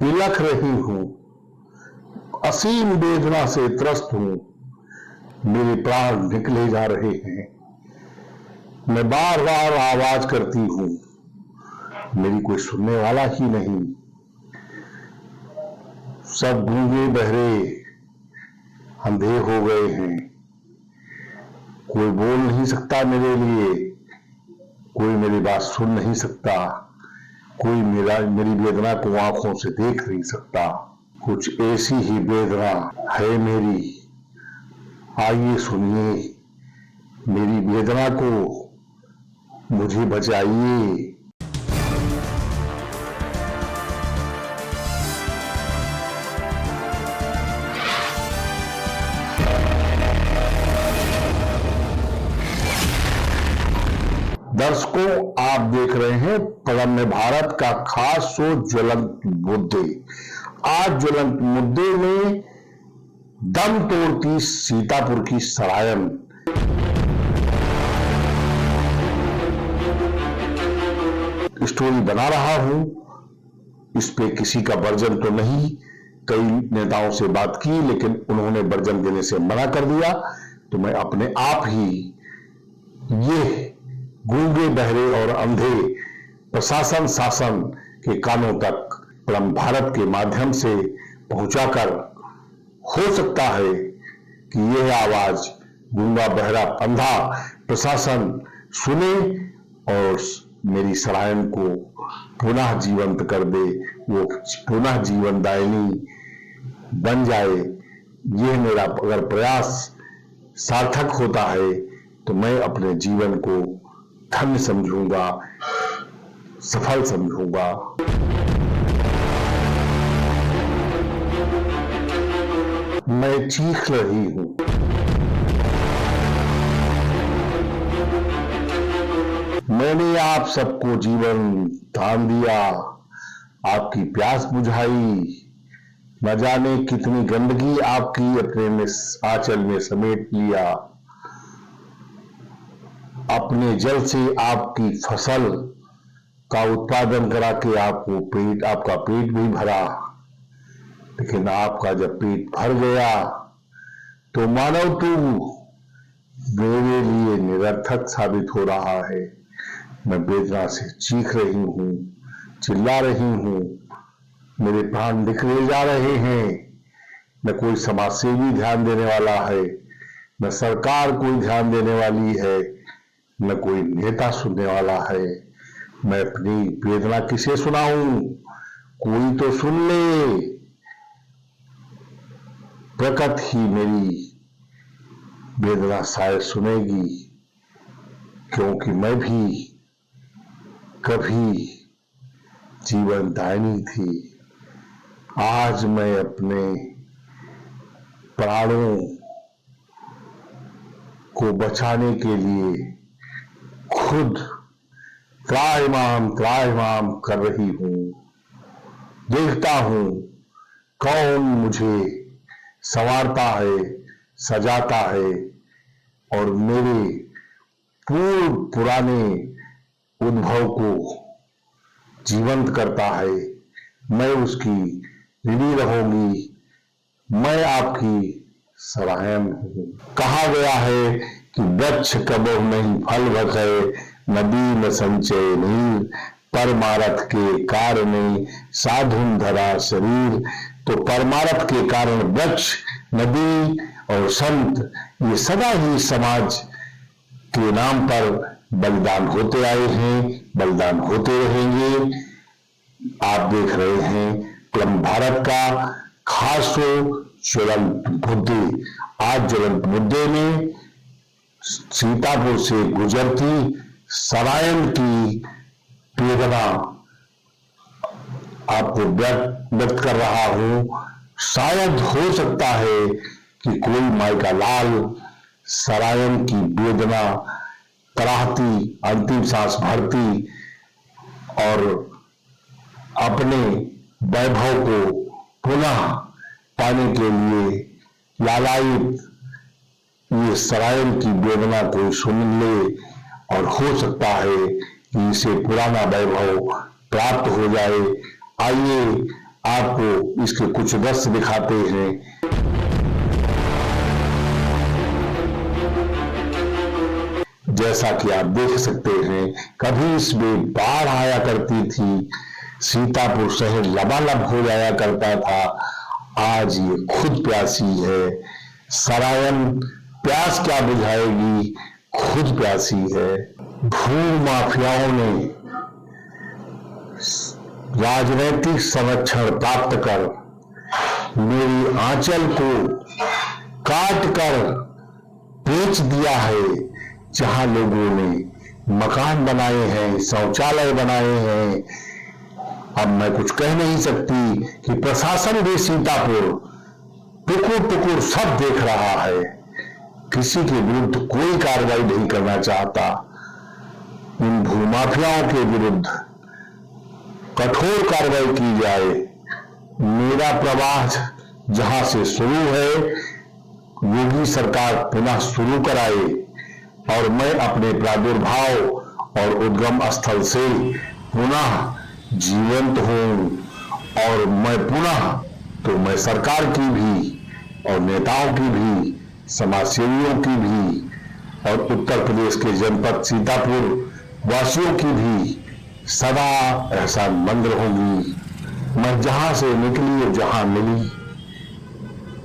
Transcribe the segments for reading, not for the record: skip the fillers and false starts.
बिलख रही हूं, असीम वेदना से त्रस्त हूं, मेरे प्राण निकले जा रहे हैं। मैं बार बार आवाज करती हूं, मेरी कोई सुनने वाला ही नहीं। सब गूंगे बहरे अंधे हो गए हैं। कोई बोल नहीं सकता मेरे लिए, कोई मेरी बात सुन नहीं सकता, कोई मेरी वेदना को आंखों से देख नहीं सकता। कुछ ऐसी ही वेदना है मेरी, आइए सुनिए मेरी वेदना को, मुझे बचाइए। दर्शकों, आप देख रहे हैं प्रगम्य भारत का खास शो ज्वलंत मुद्दे। आज ज्वलंत मुद्दे में दम तोड़ती सीतापुर की सरायन। स्टोरी बना रहा हूं, इस पे किसी का वर्जन तो नहीं। कई नेताओं से बात की लेकिन उन्होंने वर्जन देने से मना कर दिया, तो मैं अपने आप ही ये गूंगे बहरे और अंधे प्रशासन शासन के कानों तक प्रगम्य भारत के माध्यम से पहुंचाकर, हो सकता है कि यह आवाज गूंगा बहरा अंधा प्रशासन सुने और मेरी सरायन को पुनः जीवंत कर दे, वो पुनः जीवन दायिनी बन जाए। यह मेरा अगर प्रयास सार्थक होता है तो मैं अपने जीवन को धन्य समझूंगा, सफल समझूंगा। मैं चीख रही हूं, मैंने आप सबको जीवन दान दिया, आपकी प्यास बुझाई, न जाने कितनी गंदगी आपकी अपने में आंचल में समेट लिया। अपने जल से आपकी फसल का उत्पादन करा के आपका पेट भी भरा, लेकिन आपका जब पेट भर गया तो मानव तू मेरे लिए निरर्थक साबित हो रहा है। मैं वेदना से चीख रही हूं, चिल्ला रही हूं, मेरे प्राण निकले जा रहे हैं। न कोई समाजसेवी ध्यान देने वाला है, न सरकार कोई ध्यान देने वाली है, न कोई नेता सुनने वाला है। मैं अपनी वेदना किसे सुनाऊं? कोई तो सुन ले। प्रकृति ही मेरी वेदना शायद सुनेगी, क्योंकि मैं भी कभी जीवन दायिनी थी। आज मैं अपने प्राणों को बचाने के लिए खुद त्राहिमाम कर रही हूं। देखता हूं कौन मुझे संवारता है, सजाता है और मेरे पुराने उद्भव को जीवंत करता है। मैं उसकी ऋणी रहूंगी। मैं आपकी सराहन हूं। कहा गया है कि वृक्ष कबहु नहीं फल भखे, नदी न संचय नीर, परमारथ के कारण साधुन धरा शरीर। तो परमारथ के कारण वृक्ष, नदी और संत ये सदा ही समाज के नाम पर बलिदान होते आए हैं, बलिदान होते रहेंगे। आप देख रहे हैं प्रगम्य भारत का खास शो ज्वलंत मुद्दे। आज ज्वलंत मुद्दे में सीतापुर से गुजरती सरायन की वेदना आपको व्यक्त कर रहा हूं। शायद हो सकता है कि कोई माई का लाल सरायन की वेदना कराहती, अंतिम सांस भरती और अपने वैभव को पुनः पाने के लिए लालायित ये सरायन की वेदना कोई सुन ले और हो सकता है कि इसे पुराना वैभव प्राप्त हो जाए। आइए आपको इसके कुछ दृश्य दिखाते हैं। जैसा कि आप देख सकते हैं, कभी इसमें बाढ़ आया करती थी, सीतापुर शहर लबालब हो जाया करता था। आज ये खुद प्यासी है। सरायन प्यास क्या बुझाएगी, खुद प्यासी है। भू माफियाओं ने राजनीतिक संरक्षण प्राप्त कर मेरी आंचल को काट कर बेच दिया है। जहां लोगों ने मकान बनाए हैं, शौचालय बनाए हैं, अब मैं कुछ कह नहीं सकती कि प्रशासन भी सीतापुर टुकुर टुकुर सब देख रहा है। किसी के विरुद्ध कोई कार्रवाई नहीं करना चाहता। इन भूमाफियाओं के विरुद्ध कठोर कार्रवाई की जाए। मेरा प्रवाह जहां से शुरू है, योगी सरकार पुनः शुरू कराए और मैं अपने प्रादुर्भाव और उद्गम स्थल से पुनः जीवंत हूं। और मैं पुनः तो मैं सरकार की भी और नेताओं की भी, समाजसेवियों की भी और उत्तर प्रदेश के जनपद सीतापुर वासियों की भी सदा एहसानमंद रहूंगी। मैं जहां से निकली और जहां मिली,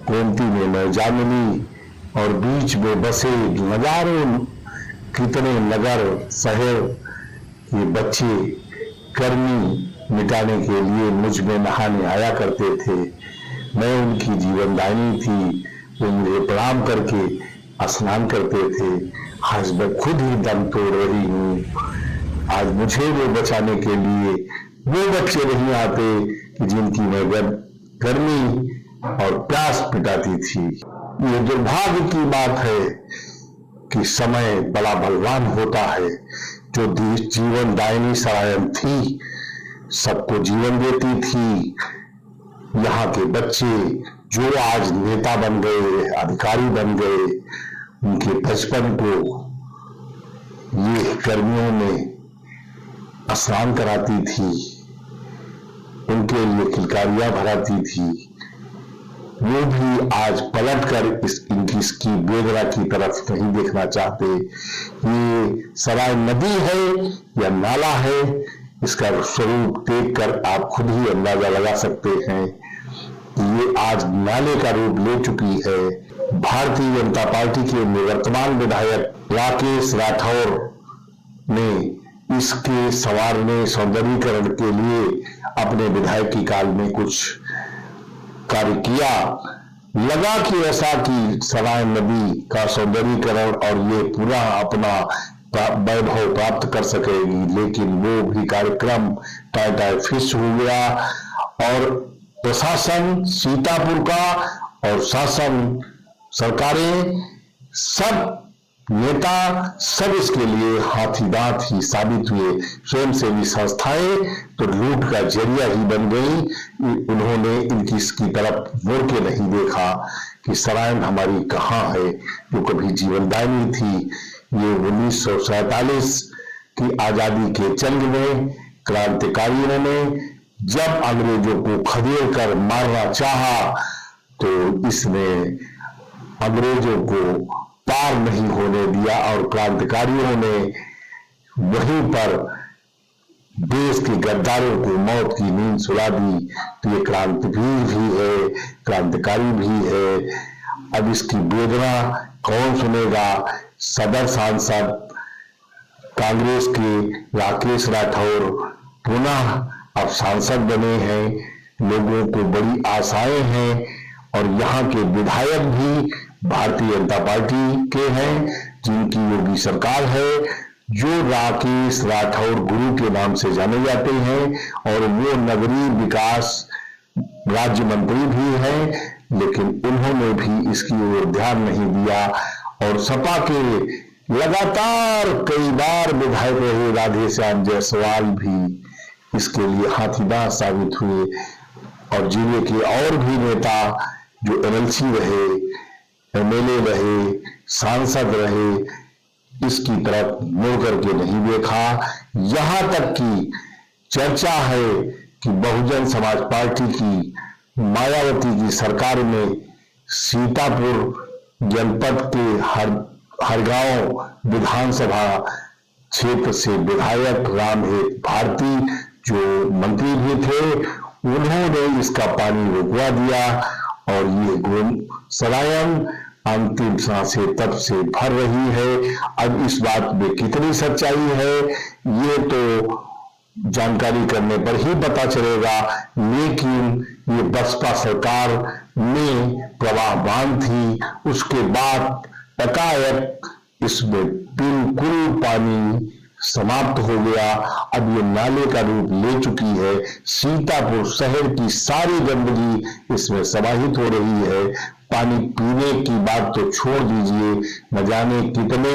गोमती में मैं जा मिली और बीच में बसे नजारों, कितने नगर शहर ये बच्चे गर्मी मिटाने के लिए मुझ में नहाने आया करते थे। मैं उनकी जीवनदायिनी थी। वो मुझे प्रणाम करके स्नान करते थे। आज मैं खुद ही दम तोड़ रही हूँ। आज मुझे वो बचाने के लिए वो बच्चे नहीं आते कि जिनकी मैं गर्मी और प्यास मिटाती थी। ये दुर्भाग्य की बात है कि समय बड़ा बलवान होता है। जो जीवन दायिनी सरायन थी, सबको जीवन देती थी। यहाँ के बच्चे जो आज नेता बन गए, अधिकारी बन गए, उनके बचपन को ये गर्मियों में स्नान कराती थी, उनके लिए किलकारियां भराती थी। वो भी आज पलटकर इसकी वेदना की तरफ नहीं देखना चाहते। ये सराय नदी है या नाला है, इसका स्वरूप देखकर आप खुद ही अंदाजा लगा सकते हैं कि ये आज नाले का रूप ले चुकी है। भारतीय जनता पार्टी के निवर्तमान विधायक राकेश राठौर ने इसके संवारने, सौंदर्यीकरण के लिए अपने विधायकी काल में कुछ कार्य किया। लगा कि ऐसा कि सराय नदी का सौंदर्यीकरण और ये पूरा अपना वैभव प्राप्त कर सकेगी, लेकिन वो भी कार्यक्रम टाटा फिश हो गया। और प्रशासन सीतापुर का और शासन सरकारें, सब नेता, सब इसके लिए हाथी दांत ही साबित हुए। स्वयंसेवी संस्थाएं तो लूट का जरिया ही बन गई। उन्होंने इनकी इसकी तरफ मुड़ के नहीं देखा कि सरायन हमारी कहाँ है, जो कभी जीवनदायिनी थी। ये 1947 की आजादी के जंग में क्रांतिकारियों ने जब अंग्रेजों को खदेड़ कर मारना चाहा, तो इसने अंग्रेजों को पार नहीं होने दिया और क्रांतिकारियों ने वहीं पर देश के गद्दारों को मौत की नींद सुला दी। तो ये क्रांतिवीर भी है, क्रांतिकारी भी है। अब इसकी वेदना कौन सुनेगा? सदर सांसद कांग्रेस के राकेश राठौर पुनः अब सांसद बने हैं। लोगों को बड़ी आशाएं हैं और यहाँ के विधायक भी भारतीय जनता पार्टी के हैं, जिनकी योगी सरकार है, जो राकेश राठौर गुरु के नाम से जाने जाते हैं और वो नगरीय विकास राज्य मंत्री भी हैं। लेकिन उन्होंने भी इसकी ओर ध्यान नहीं दिया और सपा के लगातार कई बार विधायक रहे राधे श्याम जायसवाल भी इसके लिए हाथीदांत साबित हुए। और जिले के और भी नेता जो एमएलसी रहे, एमएलए रहे, सांसद रहे, इसकी तरफ मुड़ करके नहीं देखा। यहां तक कि चर्चा है कि बहुजन समाज पार्टी की मायावती की सरकार में सीतापुर जनपद के हरगांव विधानसभा क्षेत्र से विधायक रामहेत भारती जो मंत्री भी थे, उन्होंने इसका पानी रुकवा दिया और ये सरायन अंतिम सांसें तब से भर रही है। अब इस बात में कितनी सच्चाई है ये तो जानकारी करने पर ही पता चलेगा, लेकिन ये बसपा सरकार में प्रवाहमान थी, उसके बाद एकाएक इसमें बिल्कुल पानी समाप्त हो गया। अब ये नाले का रूप ले चुकी है। सीतापुर शहर की सारी गंदगी इसमें समाहित हो रही है। पानी पीने की बात तो छोड़ दीजिए, न जाने कितने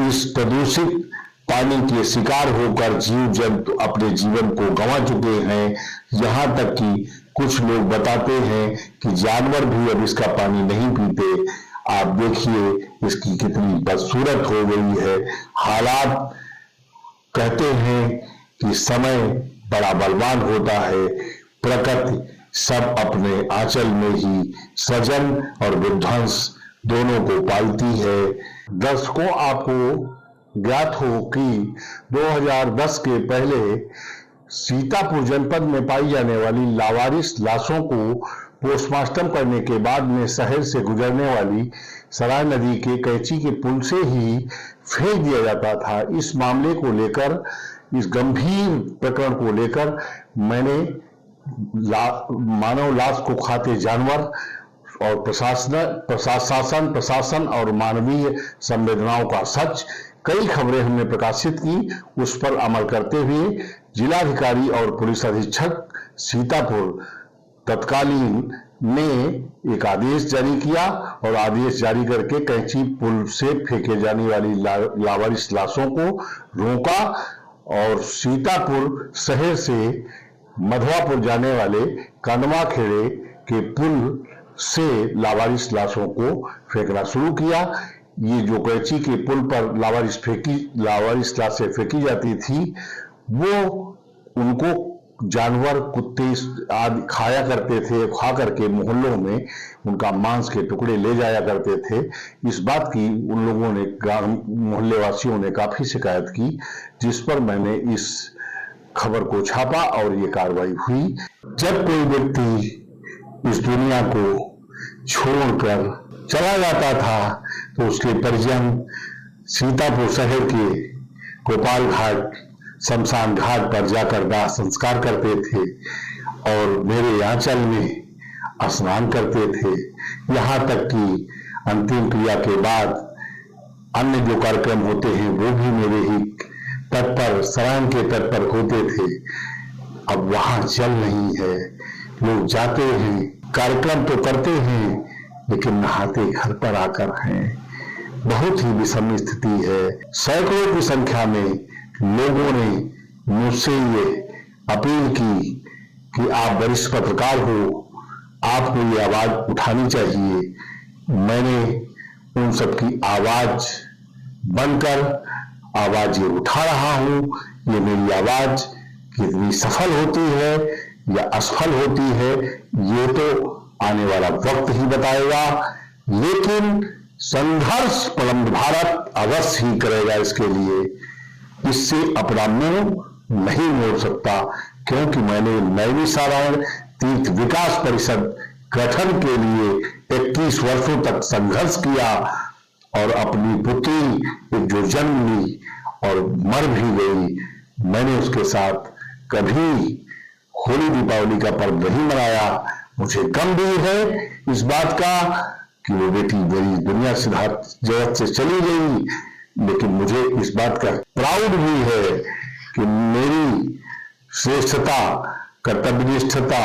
इस प्रदूषित पानी के शिकार होकर जीव जंतु अपने जीवन को गंवा चुके हैं। यहां तक कि कुछ लोग बताते हैं कि जानवर भी अब इसका पानी नहीं पीते। आप देखिए इसकी कितनी बदसूरत हो गई है। हालात कहते हैं कि समय बड़ा बलवान होता है। प्रकृति सब अपने आंचल में ही सृजन और विध्वंस दोनों को पालती है। दर्शकों, आपको ज्ञात हो कि 2010 के पहले सीतापुर जनपद में पाई जाने वाली लावारिस लाशों को पोस्टमार्टम करने के बाद में शहर से गुजरने वाली सराय नदी के कैंची के पुल से ही फेंक दिया जाता था। इस मामले को लेकर, इस गंभीर प्रकरण को लेकर मैंने मानव लाश को खाते जानवर और प्रशासन और मानवीय संवेदनाओं का सच कई खबरें हमने प्रकाशित की। उस पर अमल करते हुए जिलाधिकारी और पुलिस अधीक्षक सीतापुर तत्कालीन ने एक आदेश जारी किया और आदेश जारी करके कैंची पुल से फेंके जाने वाली लावारिस लाशों को रोका और सीतापुर शहर से मधवापुर जाने वाले कंदवा खेड़े के पुल से लावारिस लाशों को फेंकना शुरू किया। ये जो कैंची के पुल पर लावारिस लाशें फेंकी जाती थी, वो उनको जानवर कुत्ते आदि खाया करते थे। खा करके मोहल्लों में उनका मांस के टुकड़े ले जाया करते थे। इस बात की उन लोगों ने, मोहल्ले वासियों ने काफी शिकायत की, जिस पर मैंने इस खबर को छापा और ये कार्रवाई हुई। जब कोई व्यक्ति इस दुनिया को छोड़कर चला जाता था तो उसके परिजन सीतापुर शहर के गोपाल घाट शमशान घाट पर जाकर दाह संस्कार करते थे और मेरे आंचल में स्नान करते थे। यहाँ तक कि अंतिम क्रिया के बाद अन्य जो कार्यक्रम होते हैं वो भी मेरे ही तट पर, सराय के तट पर होते थे। अब वहां जल नहीं है। लोग जाते हैं, कार्यक्रम तो करते हैं, लेकिन नहाते घर पर आकर हैं। बहुत ही विषम स्थिति है। सैकड़ों की संख्या में लोगों ने मुझसे ये अपील की कि आप वरिष्ठ पत्रकार हो, आपको ये आवाज उठानी चाहिए। मैंने उन सबकी आवाज बनकर आवाज ये उठा रहा हूं। ये मेरी आवाज कितनी सफल होती है या असफल होती है ये तो आने वाला वक्त ही बताएगा, लेकिन संघर्ष परम भारत अवश्य ही करेगा। इसके लिए इससे अपना मुंह नहीं मोड़ सकता, क्योंकि मैंने नैमिषारण्य तीर्थ विकास परिषद गठन के लिए 21 वर्षों तक संघर्ष किया और अपनी पुत्री एक जो जन्म ली और मर भी गई, मैंने उसके साथ कभी होली दीपावली का पर्व नहीं मनाया। मुझे गम भी है इस बात का कि वो बेटी मेरी दुनिया से जगत से चली गई, लेकिन मुझे इस बात का प्राउड भी है कि मेरी श्रेष्ठता, कर्तव्यनिष्ठता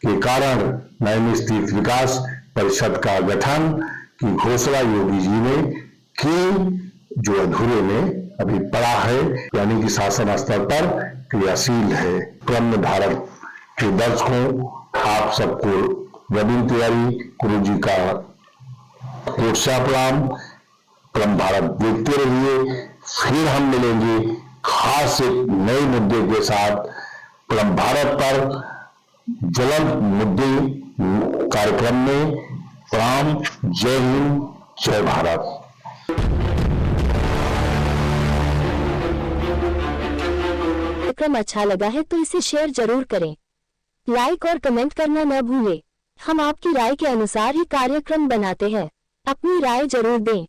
के कारण नैमिष तीर्थ विकास परिषद का गठन की घोषणा योगी जी ने की, जो अधूरे में अभी पड़ा है, यानी कि शासन स्तर पर क्रियाशील है। क्रम भारत के दर्शकों, आप सबको रविंद्र तिवारी गुरु जी का कोटसा प्रणाम। क्रम भारत देखते रहिए, फिर हम मिलेंगे खास एक नए मुद्दे के साथ। प्रणाम भारत पर ज्वलंत मुद्दे कार्यक्रम में प्रणाम। जय हिंद, जय भारत। कार्यक्रम अच्छा लगा है तो इसे शेयर जरूर करें, लाइक और कमेंट करना न भूलें। हम आपकी राय के अनुसार ही कार्यक्रम बनाते हैं, अपनी राय जरूर दें।